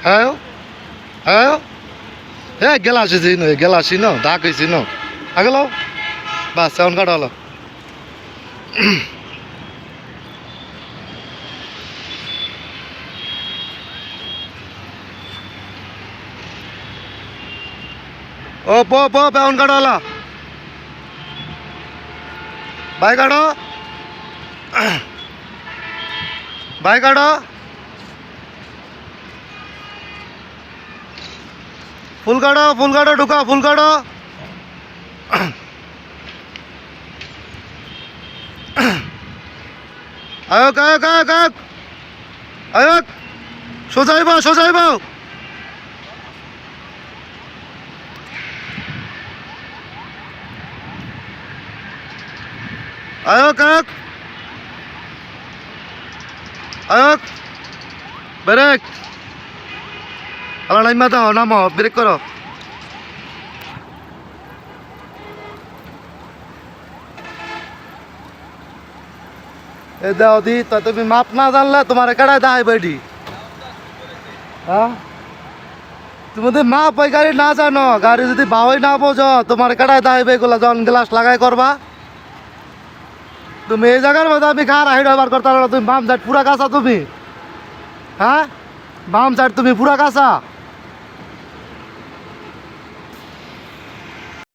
হ্যাঁ হ্যাঁ গেলাসি ন ডাক হয়েছি ন আগেল বাস এখন কাটা হলো ও এখন কাটা হলো ভাই কাটো ভাই কাটো ফুল কাটো ঢুকা ফুল কাটো আয়ক আয়ক আয়ক আয়ক আয়ক সোজাইব আয়ক আয়ক আয়ক ব্রেক আলা নাইমা দাও নামো ব্রেক করো এ দাও দি তো তুমি মাপ না জানলে তোমার কেডায় দাই বেডি হ্যাঁ তুমি যদি মাপ ওই গাড়ি না জানো গাড়ি যদি বাওই না বোঝো তোমার কেডায় দাই বেগুলা যখন গ্লাস লাগাই করবা তুমি এই জায়গার মধ্যে আমি কার হাইড ব্যবহার করতে পারো তুমি বাম সাইড পুরা কাঁচা তুমি হ্যাঁ বাম সাইড তুমি পুরা কাঁচা